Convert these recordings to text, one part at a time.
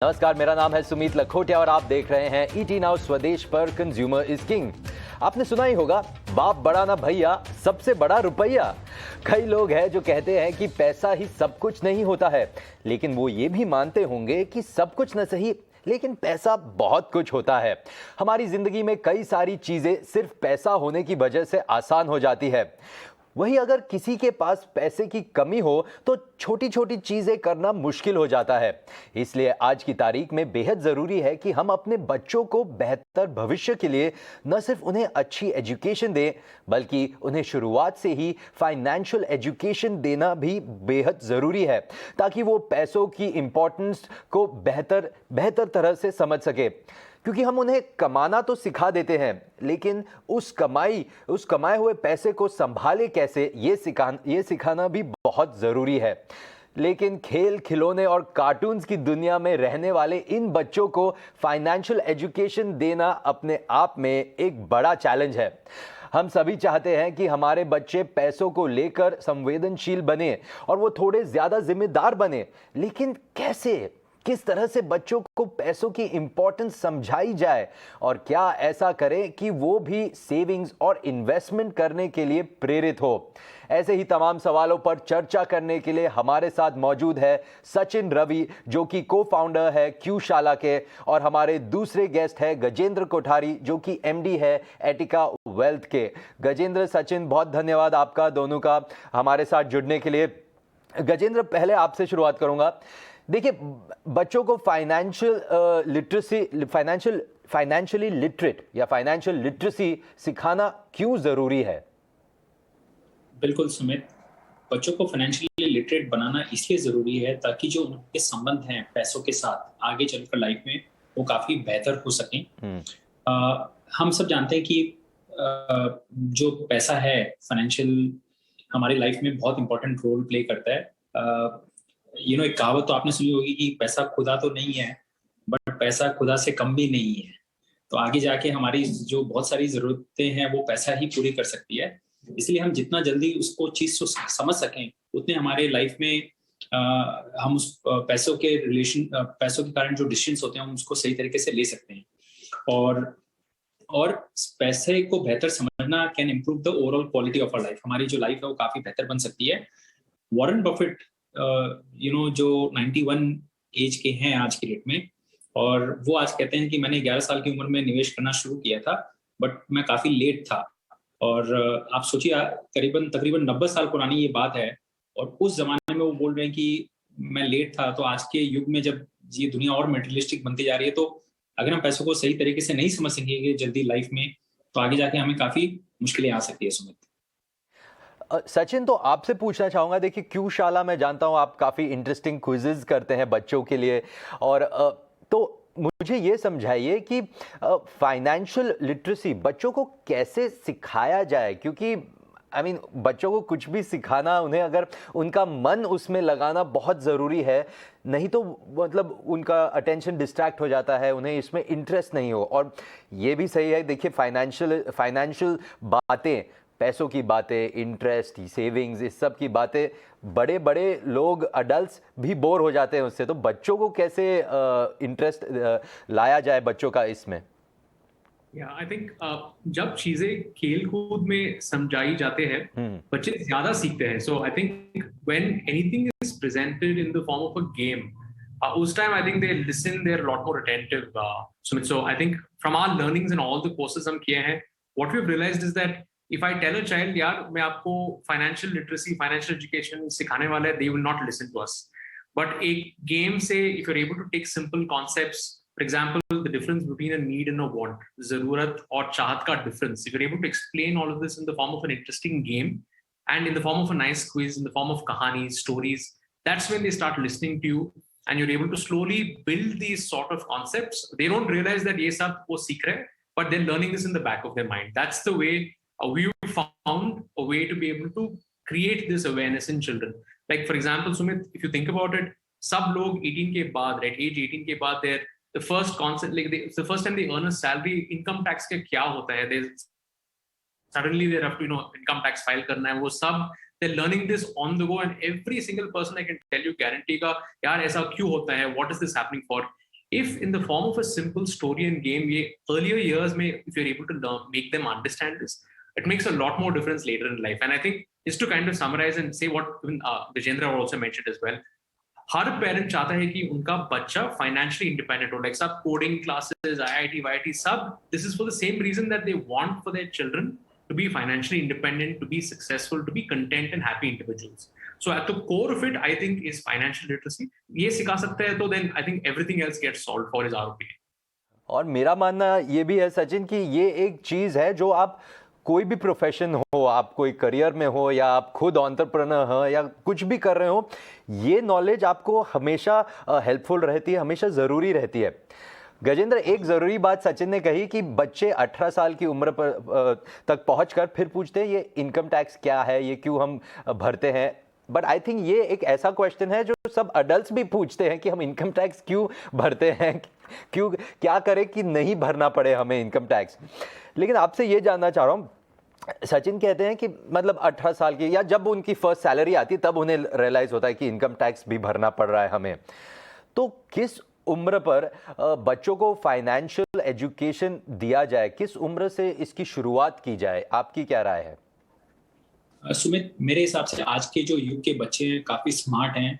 नमस्कार, मेरा नाम है सुमित लखोटिया और आप देख रहे हैं ईटी नाउ स्वदेश पर कंज्यूमर इज किंग। आपने सुना ही होगा, बाप बड़ा ना भैया, सबसे बड़ा रुपया। कई लोग हैं जो कहते हैं कि पैसा ही सब कुछ नहीं होता है, लेकिन वो ये भी मानते होंगे कि सब कुछ न सही लेकिन पैसा बहुत कुछ होता है। हमारी जिंदगी में कई सारी चीजें सिर्फ पैसा होने की वजह से आसान हो जाती है। वहीं अगर किसी के पास पैसे की कमी हो तो छोटी छोटी चीजें करना मुश्किल हो जाता है। इसलिए आज की तारीख में बेहद जरूरी है कि हम अपने बच्चों को बेहतर भविष्य के लिए न सिर्फ उन्हें अच्छी एजुकेशन दें, बल्कि उन्हें शुरुआत से ही फाइनेंशियल एजुकेशन देना भी बेहद जरूरी है, ताकि वो पैसों की इंपॉर्टेंस को बेहतर तरह से समझ सके। क्योंकि हम उन्हें कमाना तो सिखा देते हैं, लेकिन उस कमाए हुए पैसे को संभाले कैसे, ये सिखाना भी बहुत जरूरी है। लेकिन खेल खिलौने और कार्टून्स की दुनिया में रहने वाले इन बच्चों को फाइनेंशियल एजुकेशन देना अपने आप में एक बड़ा चैलेंज है। हम सभी चाहते हैं कि हमारे बच्चे पैसों को लेकर संवेदनशील बने और वो थोड़े ज्यादा जिम्मेदार बने, लेकिन कैसे, किस तरह से बच्चों को पैसों की इंपॉर्टेंस समझाई जाए और क्या ऐसा करें कि वो भी सेविंग्स और इन्वेस्टमेंट करने के लिए प्रेरित हो। ऐसे ही तमाम सवालों पर चर्चा करने के लिए हमारे साथ मौजूद है सचिन रवि, जो कि को फाउंडर है क्यू शाला के, और हमारे दूसरे गेस्ट है गजेंद्र कोठारी, जो कि एमडी है एटिका वेल्थ के। गजेंद्र, सचिन, बहुत धन्यवाद आपका दोनों का हमारे साथ जुड़ने के लिए। गजेंद्र, पहले आपसे शुरुआत करूंगा। देखिए, बच्चों को फाइनेंशियली लिटरेट या फाइनेंशियल लिटरेसी सिखाना क्यों जरूरी है? बिल्कुल सुमित, बच्चों को फाइनेंशियली लिटरेट बनाना इसलिए जरूरी है ताकि जो उनके संबंध हैं पैसों के साथ आगे चलकर लाइफ में वो काफी बेहतर हो सकें। हम सब जानते हैं कि जो पैसा है फाइनेंशियल हमारी लाइफ में बहुत इंपॉर्टेंट रोल प्ले करता है। एक कहावत तो आपने सुनी होगी कि पैसा खुदा तो नहीं है, बट पैसा खुदा से कम भी नहीं है। तो आगे जाके हमारी जो बहुत सारी जरूरतें हैं वो पैसा ही पूरी कर सकती है। इसलिए हम जितना जल्दी उसको चीज को समझ सकें, उतने हमारे लाइफ में हम उस पैसों के कारण जो डिसीजंस होते हैं हम उसको सही तरीके से ले सकते हैं। और पैसे को बेहतर समझना can improve the overall quality of our life. हमारी जो लाइफ है वो काफी बेहतर बन सकती है। वॉरेन बफेट जो 91 एज के हैं आज की डेट में, और वो आज कहते हैं कि मैंने 11 साल की उम्र में निवेश करना शुरू किया था, बट मैं काफी लेट था। और आप सोचिए, तकरीबन 90 साल पुरानी ये बात है, और उस जमाने में वो बोल रहे हैं कि मैं लेट था। तो आज के युग में जब ये दुनिया और मटेरियलिस्टिक बनती जा रही है, तो अगर हम पैसों को सही तरीके से नहीं समझ सकेंगे जल्दी लाइफ में, तो आगे जाके हमें काफी मुश्किलें आ सकती है। सुमित, सचिन, तो आपसे पूछना चाहूंगा, देखिए क्यू शाला मैं जानता हूं आप काफी इंटरेस्टिंग क्विजेज करते हैं बच्चों के लिए, और तो मुझे ये समझाइए कि फाइनेंशियल लिटरेसी बच्चों को कैसे सिखाया जाए। क्योंकि बच्चों को कुछ भी सिखाना, उन्हें अगर उनका मन उसमें लगाना बहुत ज़रूरी है, नहीं तो मतलब उनका अटेंशन डिस्ट्रैक्ट हो जाता है, उन्हें इसमें इंटरेस्ट नहीं हो। और ये भी सही है, देखिए फाइनेंशियल बातें, पैसों की बातें, इंटरेस्ट, सेविंग्स, इस सब की बातें बड़े बड़े लोग, अडल्ट्स भी बोर हो जाते हैं उससे। तो बच्चों को कैसे इंटरेस्ट लाया जाए बच्चों का इसमें? आई थिंक जब चीजें खेल कूद में समझाई जाते हैं बच्चे ज्यादा सीखते हैं। So I think when anything is presented in the form of a game, उस time I think they listen, they are lot more attentive. So I think from our learnings and all the courses हम किए हैं, what we have realised is that if I tell a child, यार मैं आपको financial literacy, financial education सिखाने वाला है, they will not listen to us. But एक गेम से if you're able to take simple concepts, for example, the difference between a need and a want, जरूरत और चाहत का difference, if you're able to explain all of this in the form of an interesting game and in the form of a nice quiz, in the form of kahanis, stories, that's when they start listening to you and you're able to slowly build these sort of concepts. They don't realize that ये सब वो सीख रहे हैं, but they're learning this in the back of their mind. That's the way we found a way to be able to create this awareness in children. Like for example, Sumit, if you think about it, सब लोग 18 के बाद, right, age 18 के बाद, they're the first concept, like it's the first time they earn a salary, income tax का क्या होता है, they suddenly they have to income tax file करना है, वो सब they're learning this on the go, and every single person I can tell you guarantee का यार ऐसा क्यों होता है, what is this happening for, if in the form of a simple story and game, earlier years if you're able to make them understand this, it makes a lot more difference later in life. And I think just to kind of summarize and say what Vijendra also mentioned as well, हर parent चाहता है कि उनका बच्चा financially independent हो, like सब coding classes, IIT YIT सब, this is for the same reason that they want for their children to be financially independent, to be successful, to be content and happy individuals. So at the core of it I think is financial literacy. ये सिखा सकते हैं तो then I think everything else gets solved for his our opinion. और मेरा मानना ये भी है सचिन कि ये एक चीज है जो आप कोई भी प्रोफेशन हो, आप कोई करियर में हो या आप खुद एंटरप्रेन्योर हो या कुछ भी कर रहे हो, ये नॉलेज आपको हमेशा हेल्पफुल रहती है, हमेशा ज़रूरी रहती है. गजेंद्र, एक ज़रूरी बात सचिन ने कही कि बच्चे 18 साल की उम्र पर तक पहुंचकर फिर पूछते हैं ये इनकम टैक्स क्या है, ये क्यों हम भरते हैं. बट आई थिंक ये एक ऐसा क्वेश्चन है जो सब अडल्ट्स भी पूछते हैं कि हम इनकम टैक्स क्यों भरते हैं, क्यों, क्या करें कि नहीं भरना पड़े हमें इनकम टैक्स. लेकिन आपसे ये जानना चाह रहा हूँ, सचिन कहते हैं कि मतलब 18 साल की या जब उनकी फर्स्ट सैलरी आती है तब उन्हें रियलाइज होता है कि इनकम टैक्स भी भरना पड़ रहा है हमें. तो किस उम्र पर बच्चों को फाइनेंशियल एजुकेशन दिया जाए, किस उम्र से इसकी शुरुआत की जाए, आपकी क्या राय है? सुमित, मेरे हिसाब से आज के जो युग के बच्चे हैं काफी स्मार्ट हैं.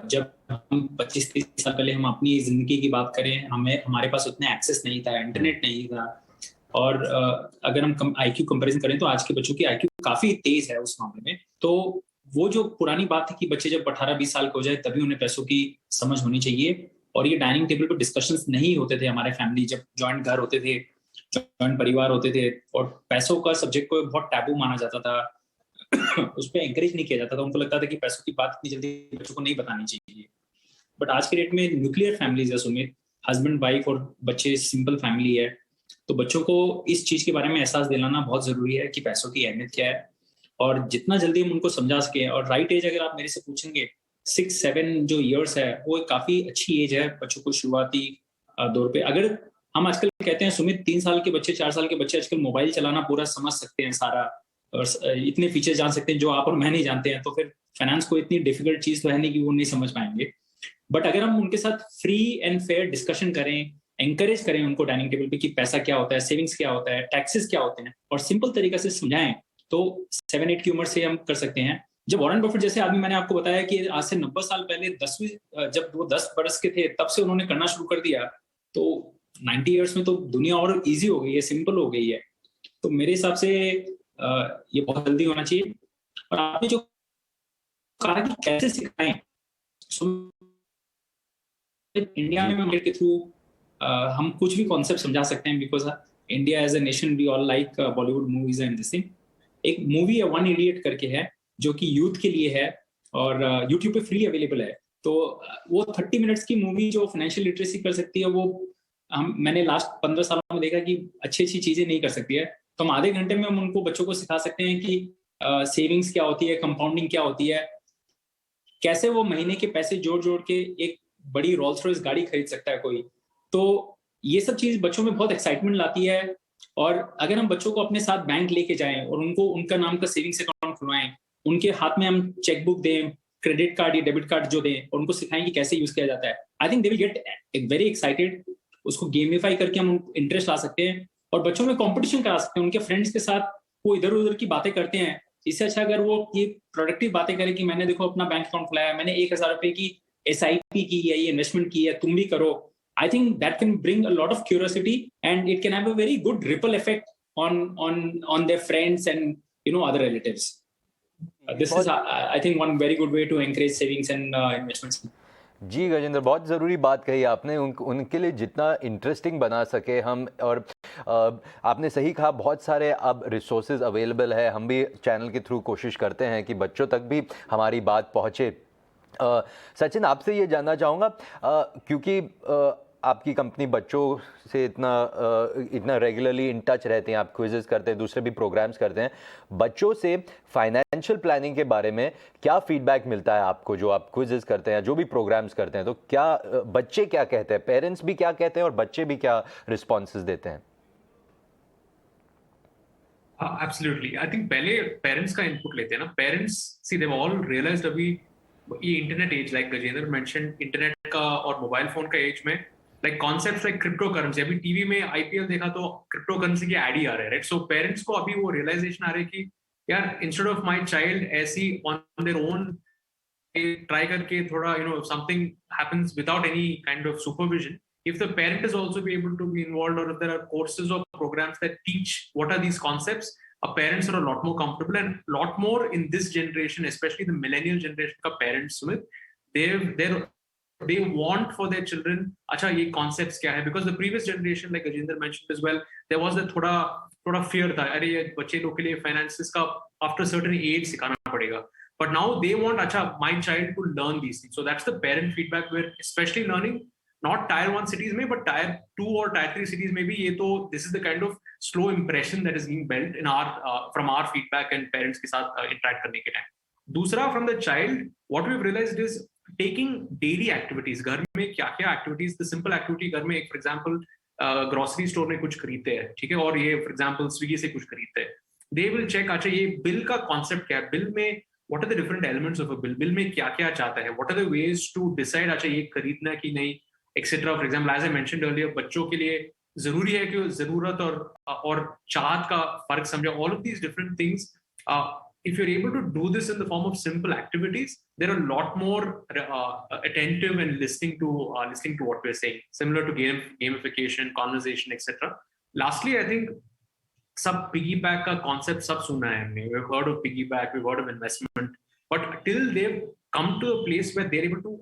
जब हम 25-30 साल पहले हम अपनी जिंदगी की बात करें, हमारे पास उतना एक्सेस नहीं था, इंटरनेट नहीं था, और अगर हम आईक्यू कंपैरिजन करें तो आज के बच्चों की आईक्यू काफी तेज है उस मामले में. तो वो जो पुरानी बात है कि बच्चे जब 18-20 साल के हो जाए तभी उन्हें पैसों की समझ होनी चाहिए, और ये डाइनिंग टेबल पर डिस्कशंस नहीं होते थे हमारे फैमिली, जब जॉइंट घर होते थे, जॉइंट परिवार होते थे, और पैसों का सब्जेक्ट को बहुत टैबू माना जाता था, उस पर एंकरेज नहीं किया जाता था. उनको लगता था कि पैसों की बात इतनी जल्दी बच्चों को नहीं बतानी चाहिए. बट आज के डेट में न्यूक्लियर फैमिलीज है सुमित, हस्बैंड वाइफ और बच्चे, सिंपल फैमिली है. तो बच्चों को इस चीज के बारे में एहसास दिलाना बहुत जरूरी है कि पैसों की अहमियत क्या है, और जितना जल्दी हम उनको समझा सके. और राइट एज अगर आप मेरे से पूछेंगे 6-7 जो ईयर्स है वो काफी अच्छी एज है बच्चों को शुरुआती दौर पे. अगर हम आजकल कहते हैं सुमित 3 साल के बच्चे, 4 साल के बच्चे आजकल मोबाइल चलाना पूरा समझ सकते हैं सारा, और इतने फीचर जान सकते हैं जो आप और मैं नहीं जानते हैं, तो फिर फाइनेंस को इतनी डिफिकल्ट चीज तो है नहीं कि वो नहीं समझ पाएंगे. बट अगर हम उनके साथ फ्री एंड फेयर डिस्कशन करें, एंकरेज करें उनको डाइनिंग टेबल पे कि पैसा क्या होता है, सेविंग्स क्या होता है, टैक्सेस क्या होते हैं, और सिंपल तरीका से समझाएं, तो 7-8 की उम्र से हम कर सकते हैं. जब वॉरेन बफेट जैसे आदमी, मैंने आपको बताया कि आज से 90 साल पहले जब वो 10 बरस के थे तब से उन्होंने करना शुरू कर दिया, तो 90 ईयर्स में तो दुनिया और इजी हो गई है, सिंपल हो गई है. तो मेरे हिसाब से ये बहुत जल्दी होना चाहिए. और आपने जो कहा कि कैसे सिखाएं, इंडिया में के थ्रू हम कुछ भी कॉन्सेप्ट समझा सकते हैं, because India as a nation we all like Bollywood movies and this thing. एक मूवी है 1 इडियट करके है जो कि यूथ के लिए है, और यूट्यूब पे फ्री अवेलेबल है. तो वो 30 मिनट्स की मूवी जो फाइनेंशियल लिटरेसी कर सकती है, वो मैंने लास्ट 15 सालों में देखा कि अच्छी चीजें नहीं कर सकती है. तो हम आधे घंटे में हम उनको बच्चों को सिखा सकते हैं कि सेविंग्स क्या होती है, कंपाउंडिंग क्या होती है, कैसे वो महीने के पैसे जोड़ जोड़ के एक बड़ी रोल्स रॉयस गाड़ी खरीद सकता है कोई. तो ये सब चीज बच्चों में बहुत एक्साइटमेंट लाती है. और अगर हम बच्चों को अपने साथ बैंक लेके जाएं और उनको उनका नाम का सेविंग्स अकाउंट खुलवाएं, उनके हाथ में हम चेकबुक दें, क्रेडिट कार्ड या डेबिट कार्ड जो दें, और उनको सिखाएं कि कैसे यूज किया जाता है, आई think they will get very excited. उसको गेमिफाई करके हम इंटरेस्ट ला सकते हैं, और बच्चों में कंपटीशन करा सकते हैं उनके फ्रेंड्स के साथ. वो इधर उधर की बातें करते हैं, इससे अच्छा अगर वो ये प्रोडक्टिव बातें करें कि मैंने देखो अपना बैंक अकाउंट खुलाया, मैंने 1000 रुपए की SIP की है, ये इन्वेस्टमेंट की है, तुम भी करो. I think that can bring a lot of curiosity, and it can have a very good ripple effect on their friends and other relatives. This is I think one very good way to encourage savings and investments. जी गजेंद्र, बहुत ज़रूरी बात कही आपने. उनके लिए जितना interesting बना सके हम, और आपने सही कहा, बहुत सारे अब रिसोर्सेज अवेलेबल है. हम भी चैनल के थ्रू कोशिश करते हैं कि बच्चों तक भी हमारी बात पहुँचे. सचिन, आपसे ये जानना चाहूँगा, क्योंकि आपकी कंपनी बच्चों से इतना रेगुलरली इन टच रहते हैं, आप क्विज़ेस करते हैं, दूसरे भी प्रोग्राम्स करते हैं, बच्चों से फाइनेंशियल प्लानिंग के बारे में क्या फीडबैक मिलता है आपको, जो आप क्विज़ेस करते हैं, जो भी प्रोग्राम्स करते हैं? तो क्या बच्चे क्या कहते हैं, पेरेंट्स भी क्या कहते हैं, और बच्चे भी क्या रिस्पॉन्सेज देते हैं? एब्सोल्युटली. आई थिंक पहले पेरेंट्स का इनपुट लेते हैं ना. Parents see they all realised अभी ये internet age, like Gajendra mention, internet का और मोबाइल फोन का एज में like concepts like cryptocurrency. अभी टीवी में आईपीएल देखा तो cryptocurrency के ऐड ही आ रहे हैं, right? So parents को अभी वो realization आ रही है कि यार instead of my child ऐसी on their own try करके थोड़ा something happens without any kind of supervision. If the parent is also be able to be involved, or if there are courses or programs that teach what are these concepts, parents are a lot more comfortable, and a lot more in this generation, especially the millennial generation का parents with they want for their children अच्छा ये concepts क्या है, because the previous generation like Gajendra mentioned as well, there was that थोड़ा fear था, अरे ये बच्चे लोग के लिए finances का after certain age सिखाना पड़ेगा, but now they want अच्छा my child to learn these things. So that's the parent feedback, where especially learning not tier 1 cities में but tier 2 or tier 3 cities में भी ये तो this is the kind of slow impression that is being built in our from our feedback and parents के साथ interact करने के time. दूसरा, from the child, what we've realized is taking daily activities. घर में क्या-क्या activities, the simple activity घर में, for example grocery store में कुछ खरीदते हैं, ठीक है, और ये for example Swiggy से कुछ खरीदते हैं, they will check अच्छा ये bill का concept क्या है, bill में what are the different elements of a bill, bill में क्या-क्या चाहता है, what are the ways to decide अच्छा ये खरीदना है कि नहीं, etc. For example, as I mentioned earlier, बच्चों के लिए जरूरी है कि जरूरत और चाहत का फर्क समझे. All of these different things, if you're able to do this in the form of simple activities, they're a lot more attentive and listening to what we're saying, similar to gamification, conversation, etc. Lastly, I think सब piggyback का concept सब सुना है हमने. We've heard of piggyback, we've heard of investment, but till they've come to a place where they're able to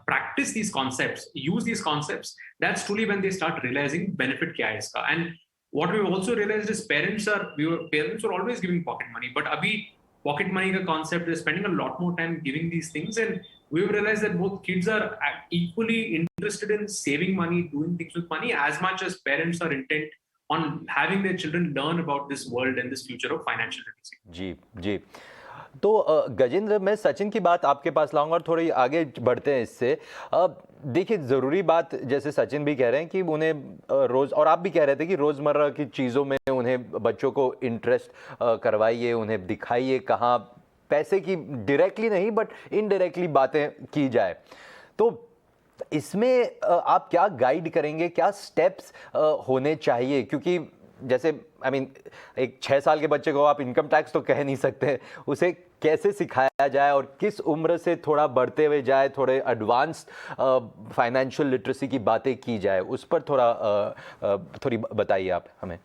practice these concepts, use these concepts, that's truly when they start realizing benefit kya hai iska. And what we've also realized is parents were always giving pocket money, but abhi pocket money ka concept is spending a lot more time giving these things, and we've realized that both kids are equally interested in saving money, doing things with money, as much as parents are intent on having their children learn about this world and this future of financial literacy. जी. तो गजेंद्र, मैं सचिन की बात आपके पास लाऊंगा और थोड़ी आगे बढ़ते हैं इससे. देखिए, ज़रूरी बात जैसे सचिन भी कह रहे हैं कि उन्हें रोज़, और आप भी कह रहे थे कि रोज़मर्रा की चीज़ों में उन्हें बच्चों को इंटरेस्ट करवाइए, उन्हें दिखाइए कहाँ पैसे की डायरेक्टली नहीं बट इनडायरेक्टली बातें की जाए. तो इसमें आप क्या गाइड करेंगे, क्या स्टेप्स होने चाहिए? क्योंकि जैसे एक 6 साल के बच्चे को आप इनकम टैक्स तो कह नहीं सकते, उसे कैसे सिखाया जाए और किस उम्र से थोड़ा बढ़ते हुए जाए, थोड़े एडवांस फाइनेंशियल लिटरेसी की बातें की जाए, उस पर थोड़ी बताइए आप हमें.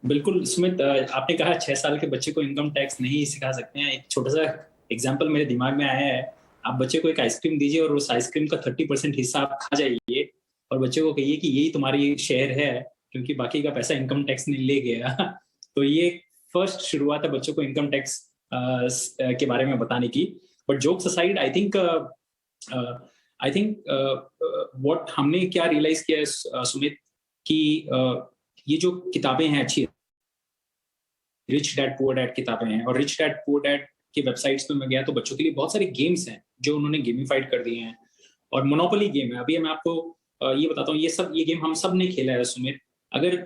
बिल्कुल सुमित, आपने कहा 6 साल के बच्चे को इनकम टैक्स नहीं सिखा सकते हैं. एक छोटा सा एग्जांपल मेरे दिमाग में आया है. आप बच्चे को एक आइसक्रीम दीजिए और उस आइसक्रीम का 30% हिस्सा आप खा जाइए और बच्चे को कहिए कि यही तुम्हारी शेयर है, क्योंकि बाकी का पैसा इनकम टैक्स ने ले गया. तो ये फर्स्ट शुरुआत है बच्चों को इनकम टैक्स के बारे में बताने की. But jokes aside, I think what हमने क्या रियलाइज किया है सुमित, कि ये जो किताबें हैं अच्छी, रिच डैड पुअर डैड किताबें हैं, और रिच डैड पुअर डैड के वेबसाइट्स पे मैं गया तो बच्चों के लिए बहुत सारे गेम्स हैं जो उन्होंने गेमिफाइड कर दिए हैं. और मोनोपोली गेम है. अभी मैं आपको ये बताता हूँ, ये गेम हम सब ने खेला है सुमित. अगर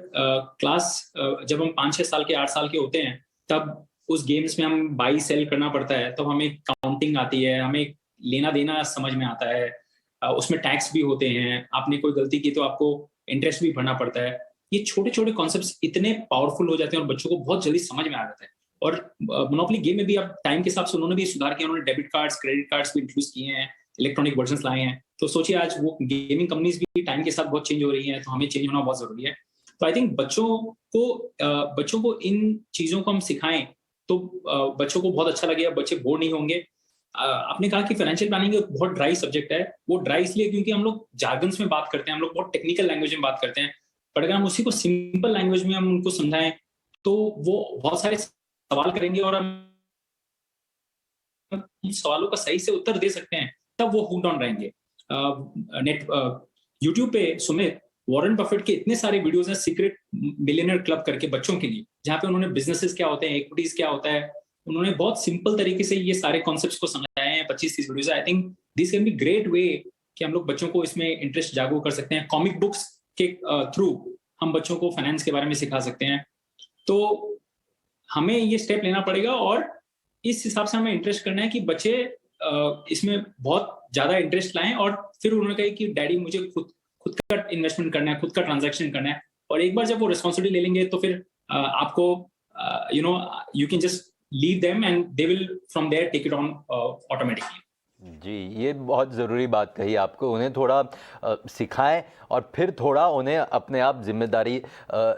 क्लास जब हम 5-6 साल के 8 साल के होते हैं, तब उस गेम्स में हम बाई सेल करना पड़ता है, तो हमें काउंटिंग आती है, हमें लेना देना समझ में आता है, उसमें टैक्स भी होते हैं, आपने कोई गलती की तो आपको इंटरेस्ट भी भरना पड़ता है. ये छोटे छोटे कॉन्सेप्ट्स इतने पावरफुल हो जाते हैं और बच्चों को बहुत जल्दी समझ में आ जाता है. और मोनोपोली गेम में भी अब टाइम के हिसाब से उन्होंने भी सुधार किया. उन्होंने डेबिट कार्ड्स, क्रेडिट कार्ड्स भी इंट्रोड्यूस किए हैं, इलेक्ट्रॉनिक वर्जन्स लाए हैं. तो सोचिए, आज वो गेमिंग कंपनीज भी टाइम के साथ बहुत चेंज हो रही हैं, तो हमें चेंज होना बहुत जरूरी है. तो आई थिंक बच्चों को इन चीजों को हम सिखाएं तो बच्चों को बहुत अच्छा लगेगा, बच्चे बोर नहीं होंगे. आपने कहा कि फाइनेंशियल प्लानिंग एक बहुत ड्राई सब्जेक्ट है. वो ड्राई इसलिए क्योंकि हम लोग जार्गन्स में बात करते हैं, हम लोग बहुत टेक्निकल लैंग्वेज में बात करते हैं. बट अगर हम उसी को सिंपल लैंग्वेज में हम उनको समझाएं तो वो बहुत सारे सवाल करेंगे और हम सवालों का सही से उत्तर दे सकते हैं, तब वो हुक्ड ऑन रहेंगे. यूट्यूब पे सुमित, वॉरेन बफेट के इतने सारे वीडियोस हैं सीक्रेट मिलियनेयर क्लब करके बच्चों के लिए, जहां पे उन्होंने बिजनेसेस क्या होते हैं, इक्विटीज क्या होता है, उन्होंने बहुत सिंपल तरीके से ये सारे कॉन्सेप्ट्स को समझाए हैं. 25-30 videos. I think this can be great way कि हम लोग बच्चों को इसमें इंटरेस्ट जागरूक कर सकते हैं. कॉमिक बुक्स के थ्रू हम बच्चों को फाइनेंस के बारे में सिखा सकते हैं. तो हमें ये स्टेप लेना पड़ेगा और इस हिसाब से हमें इंटरेस्ट करना है कि बच्चे इसमें बहुत ज्यादा इंटरेस्ट लाएं. और फिर उन्होंने कहा कि डैडी मुझे खुद खुद का इन्वेस्टमेंट करना है, खुद का ट्रांजैक्शन करना है, और एक बार जब वो रिस्पॉन्सिबिलिटी ले लेंगे तो फिर आपको you can just leave them and they will from there take it on automatically. जी, ये बहुत ज़रूरी बात कही आपको, उन्हें थोड़ा सिखाएं और फिर थोड़ा उन्हें अपने आप जिम्मेदारी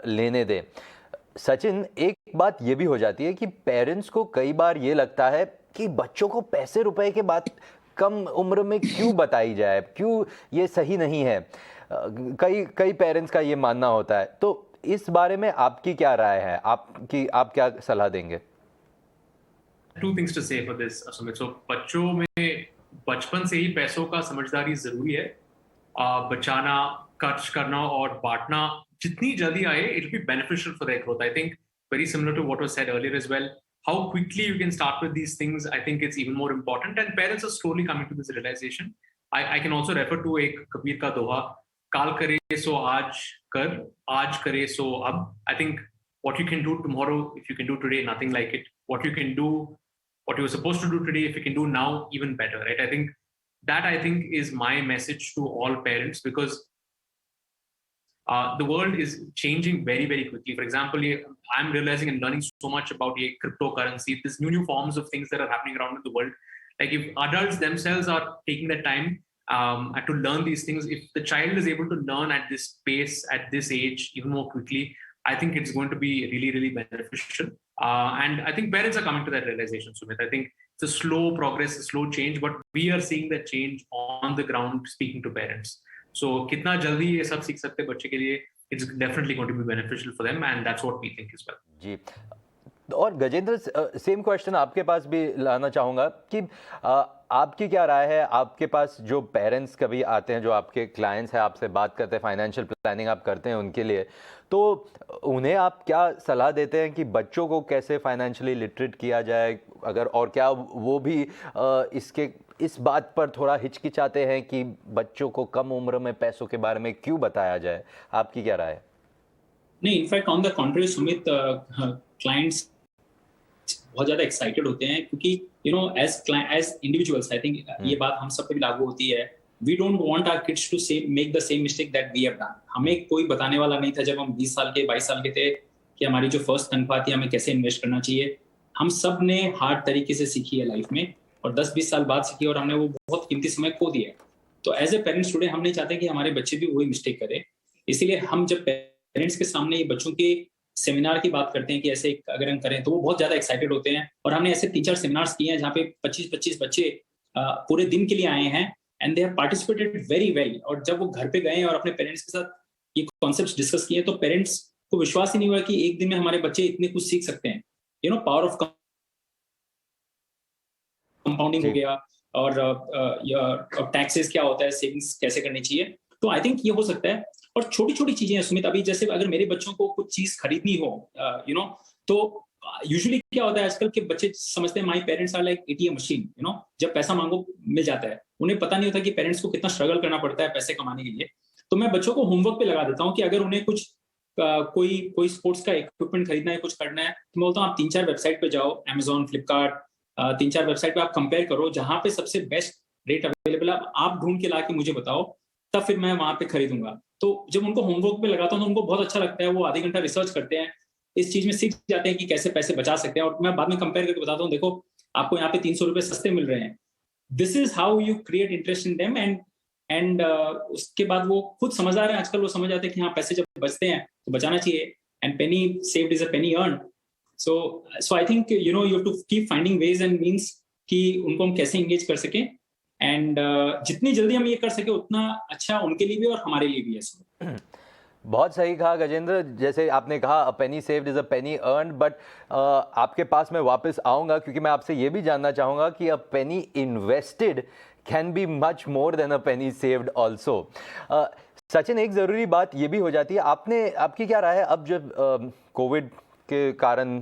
लेने दें। सचिन, एक बात ये भी हो जाती है कि पेरेंट्स को कई बार ये लगता है कि बच्चों को पैसे रुपए के बात कम उम्र में क्यों बताई जाए, क्यों ये सही नहीं है। कई पेरेंट्स का ये मानना होता है, तो इस बारे में आपकी क्या राय है, आप क्या सलाह देंगे? Two things to say for this, Sumit. So, बच्चों में बचपन से ही पैसों का समझदारी जरूरी है। बचाना, खर्च करना और बांटना जितनी जल्दी आए, it will be beneficial for their growth. I think very similar to what was said earlier as well. How quickly you can start with these things, I think it's even more important. And parents are slowly coming to this realization. I can also refer to एक कबीर का दोहा, काल करे सो आज कर, आज करे सो अब. I think what you can do tomorrow, if you can do today, nothing like it. What you can do, what you were supposed to do today, if you can do now, even better, right? I think is my message to all parents, because the world is changing very, very quickly. For example, I'm realizing and learning so much about cryptocurrency, these new forms of things that are happening around in the world. Like if adults themselves are taking the time to learn these things, if the child is able to learn at this pace, at this age, even more quickly, I think it's going to be really, really beneficial. And I think parents are coming to that realization, Sumit. I think it's a slow progress, a slow change, but we are seeing that change on the ground speaking to parents. So कितना जल्दी ये सब सीख सकते हैं बच्चे के लिए, it's definitely going to be beneficial for them, and that's what we think as well. जी, और गजेंद्र, सेम क्वेश्चन आपके पास भी लाना चाहूँगा कि आपकी क्या राय है, आपके पास जो पेरेंट्स कभी आते हैं, जो आपके क्लाइंट्स हैं, आपसे बात करते हैं, फाइनेंशियल प्लानिंग आप करते हैं उनके लिए, तो उन्हें आप क्या सलाह देते हैं कि बच्चों को कैसे फाइनेंशियली लिटरेट किया जाए, अगर और क्या वो भी इस बात पर थोड़ा हिचकिचाते हैं कि बच्चों को कम उम्र में पैसों के बारे में क्यों बताया जाए? आपकी क्या राय है? नहीं, in fact on the contrary Sumit, clients बहुत ज्यादा एक्साइटेड होते हैं, क्योंकि एज इंडिविजुअल्स आई थिंक ये बात हम सब पे भी लागू होती है। We don't want our kids to make the same mistake that we have done. हमें कोई बताने वाला नहीं था जब हम 20 साल के 22 साल के थे कि हमारी जो फर्स्ट तनख्वाह थी हमें कैसे इन्वेस्ट करना चाहिए। हम सब ने हार्ड तरीके से सीखी है लाइफ में, और 10-20 साल बाद सीखी, और हमने वो बहुत कीमती समय खो दिया है। तो एज ए पेरेंट्स टुडे हम नहीं चाहते कि हमारे बच्चे भी वही मिस्टेक करें। इसीलिए हम जब पेरेंट्स के सामने ये बच्चों के सेमिनार की बात करते हैं कि ऐसे अगर हम करें, तो वो बहुत ज्यादा एक्साइटेड होते हैं। और हमने ऐसे 3-4 सेमिनार्स किए हैं जहाँ पे 25-25 बच्चे पूरे दिन के लिए आए हैं, and they have participated very well. और जब वो घर पे गए और अपने पेरेंट्स के साथ ये कॉन्सेप्ट्स डिस्कस किए, तो पेरेंट्स को विश्वास ही नहीं हुआ कि एक दिन में हमारे बच्चे इतने कुछ सीख सकते हैं। पावर ऑफ कंपाउंडिंग हो गया, और टैक्सेस क्या होता है, सेविंग्स कैसे करनी चाहिए। तो आई थिंक ये हो सकता है। और छोटी छोटी चीजें हैं सुमित, अभी जैसे अगर मेरे बच्चों को कुछ चीज खरीदनी हो, तो यूजुअली क्या होता है आजकल के बच्चे समझते हैं my parents are like ATM machine, जब पैसा मांगो मिल जाता है। उन्हें पता नहीं होता कि पेरेंट्स को कितना स्ट्रगल करना पड़ता है पैसे कमाने के लिए। तो मैं बच्चों को होमवर्क पे लगा देता हूँ कि अगर उन्हें कुछ कोई स्पोर्ट्स का इक्विपमेंट खरीदना है, कुछ करना है, तो मैं बोलता हूँ आप 3-4 वेबसाइट पे जाओ, Amazon, फ्लिपकार्ट, 3-4 वेबसाइट पे आप कंपेयर करो, जहां पे सबसे बेस्ट रेट अवेलेबल है आप ढूंढ के ला के मुझे बताओ, तब फिर मैं वहां पे खरीदूंगा। तो जब उनको होमवर्क पे लगाता हूँ तो उनको बहुत अच्छा लगता है, वो आधे घंटा रिसर्च करते हैं, इस चीज में सीख जाते हैं कि कैसे पैसे बचा सकते हैं। और मैं बाद में कंपेयर करके बताता हूँ, देखो आपको यहाँ पे 300 रुपए सस्ते मिल रहे हैं। This is how you create interest in them, and उसके बाद वो खुद समझदार है। आजकल वो समझ जाते हैं कि हाँ, पैसे जब बचते हैं तो बचाना चाहिए, and Penney saved is a penny earned. So I think you have to keep finding ways and means कि उनको हम कैसे engage कर सकें, and जितनी जल्दी हम ये कर सके उतना अच्छा उनके लिए भी और हमारे लिए भी है। बहुत सही कहा गजेंद्र, जैसे आपने कहा a penny saved is a penny earned, but आपके पास मैं वापस आऊँगा क्योंकि मैं आपसे ये भी जानना चाहूँगा कि a penny invested can be much more than a penny saved also. Sachin, एक ज़रूरी बात ये भी हो जाती है, आपकी क्या राय है, अब जब कोविड के कारण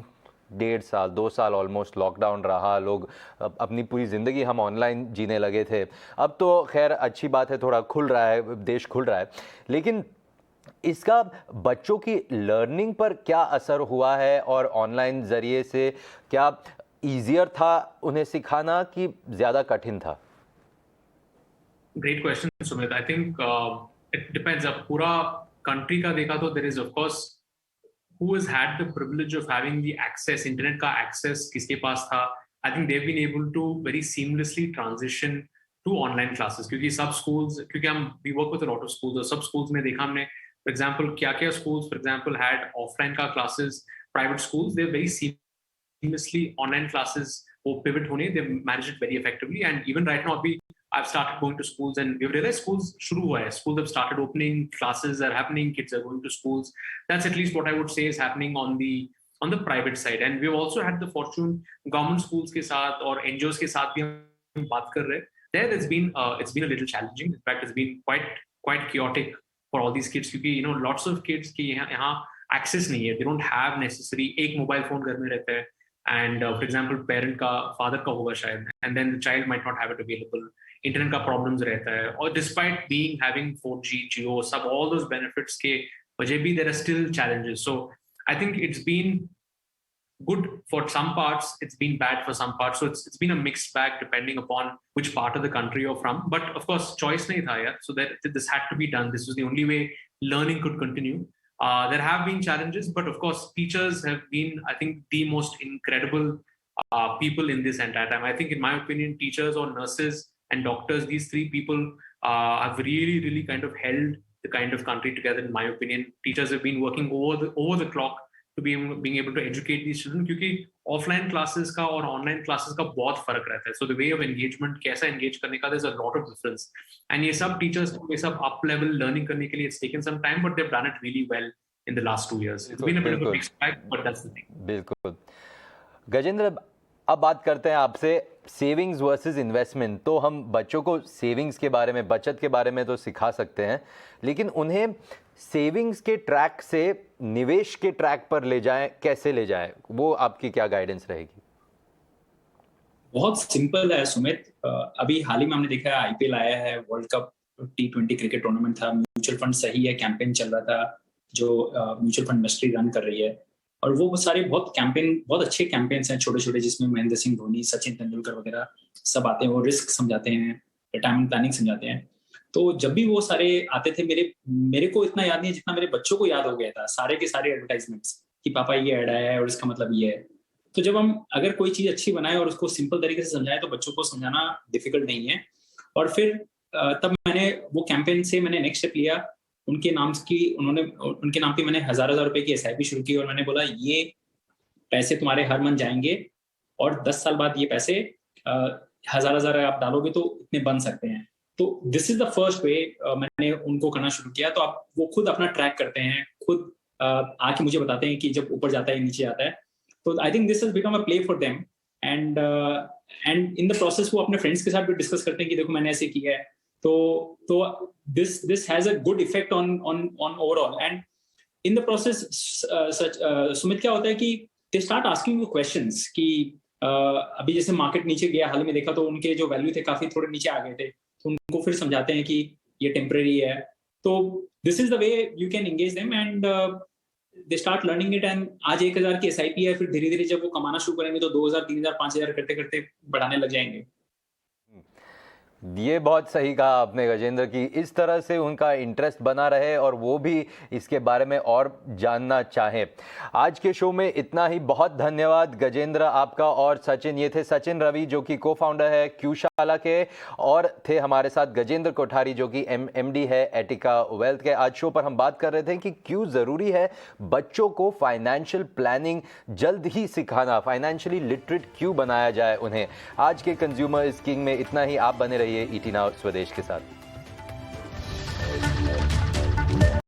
1.5 साल 2 साल ऑलमोस्ट लॉकडाउन रहा, लोग अपनी पूरी ज़िंदगी हम ऑनलाइन जीने लगे थे। अब तो खैर अच्छी बात है, थोड़ा खुल रहा है, देश खुल रहा है, लेकिन इसका बच्चों की लर्निंग पर क्या असर हुआ है, और ऑनलाइन ज़रिए से क्या ईजियर था उन्हें सिखाना कि ज़्यादा कठिन था? Great question, Sumit. I think it depends. अब पूरा country का देखा तो there is of course who has had the privilege of having the access, internet का access किसके पास था. I think they've been able to very seamlessly transition to online classes. क्योंकि सब schools, क्योंकि we work with a lot of schools, और सब schools में देखा हमने, for example, क्या schools, for example, had offline का classes, private schools, they're very seamlessly online classes वो pivot होने, they managed it very effectively. And even right now I've started going to schools and we've realized schools शुरू हुआ है. Schools have started opening, classes are happening, kids are going to schools. That's at least what I would say is happening on the private side. And we've also had the fortune, government schools के साथ और NGOs के साथ भी हम बात कर रहे हैं. There it's been a little challenging. In fact, it's been quite chaotic for all these kids क्योंकि lots of kids की यहाँ access नहीं है. They don't have necessary एक mobile phone घर में रहता है. And for example, parent का father का होगा शायद, and then the child might not have it available. Internet का problems रहता है, और despite having 4G, Jio, सब all those benefits के वजह भी there are still challenges. So I think it's been good for some parts, it's been bad for some parts. So it's been a mixed bag depending upon which part of the country you're from. But of course, choice nahi tha yaar. So that this had to be done. This was the only way learning could continue. There have been challenges, but of course, teachers have been, I think, the most incredible people in this entire time. I think, in my opinion, teachers or nurses and doctors, these three people have really, really kind of held the kind of country together, in my opinion. Teachers have been working over the clock to being able to educate these children, क्योंकि offline classes का और online classes का बहुत फर्क रहता है. So the way of engagement, कैसा engage करने का, there's a lot of difference. And ये सब teachers को ये सब up level learning करने के लिए it's taken some time, but they've done it really well in the last 2 years. It's been a bit of a mixed bag, but that's the thing. बिल्कुल. गजेंद्र, अब बात करते हैं आपसे सेविंग्स वर्सेस इन्वेस्टमेंट. तो हम बच्चों को सेविंग्स के बारे में, बचत के बारे में तो सिखा सकते हैं, लेकिन उन्हें सेविंग्स के ट्रैक से निवेश के ट्रैक पर ले जाएं, कैसे ले जाएं, वो आपकी क्या गाइडेंस रहेगी? बहुत सिंपल है सुमित. अभी हाल ही में हमने देखा है IPL आया है, world cup T20 cricket tournament था, म्यूचुअल फंड सही है, कैंपेन चल रहा था जो म्यूचुअल फंड इंडस्ट्री रन कर रही है, और वो सारे बहुत अच्छे कैंपेन्स हैं, छोटे छोटे, जिसमें महेंद्र सिंह धोनी, सचिन तेंदुलकर वगैरह सब आते हैं. वो रिस्क समझाते हैं, रिटायरमेंट प्लानिंग समझाते हैं. तो जब भी वो सारे आते थे, मेरे को इतना याद नहीं है जितना मेरे बच्चों को याद हो गया था, सारे के सारे एडवर्टाइजमेंट्स कि पापा ये ऐड आया है और इसका मतलब ये है. तो जब हम अगर कोई चीज अच्छी बनाए और उसको सिंपल तरीके से समझाएं, तो बच्चों को समझाना डिफिकल्ट नहीं है. और फिर तब मैंने वो कैंपेन से मैंने नेक्स्ट स्टेप लिया. उनके नाम की मैंने हजार रुपए की SIP शुरू की, और मैंने बोला ये पैसे तुम्हारे हर मंथ जाएंगे, और 10 साल बाद ये पैसे हजार आप डालोगे तो इतने बन सकते हैं. तो this is the first way मैंने उनको करना शुरू किया. तो आप वो खुद अपना ट्रैक करते हैं, खुद आके मुझे बताते हैं कि जब ऊपर जाता है नीचे आता है. तो I think this has become a play for them, and in the process वो अपने फ्रेंड्स के साथ भी डिस्कस करते हैं कि देखो मैंने ऐसे किया है. तो this has a good effect on overall, and in the process Sumit क्या होता है कि they start asking you questions कि अभी जैसे मार्केट नीचे गया, हाल में देखा तो उनके जो वैल्यू थे काफी थोड़े नीचे आ गए थे, तो उनको फिर समझाते हैं कि ये टेम्परेरी है. तो this is the way you can engage them, and they start learning it. And आज 1000 की SIP है, फिर धीरे धीरे जब वो कमाना शुरू करेंगे तो 2000, 3000, 5000 करते करते बढ़ाने लग जाएंगे. ये बहुत सही कहा आपने गजेंद्र, कि इस तरह से उनका इंटरेस्ट बना रहे और वो भी इसके बारे में और जानना चाहें. आज के शो में इतना ही. बहुत धन्यवाद गजेंद्र आपका और सचिन. ये थे सचिन रवि जो कि को-फाउंडर है क्यूशाला के, और थे हमारे साथ गजेंद्र कोठारी जो कि MD है एटिका वेल्थ के. आज शो पर हम बात कर रहे थे कि क्यों ज़रूरी है बच्चों को फाइनेंशियल प्लानिंग जल्द ही सिखाना, फाइनेंशियली लिटरेट क्यों बनाया जाए उन्हें. आज के कंज्यूमर इज किंग में इतना ही. आप बने रहिए ET Now स्वदेश के साथ.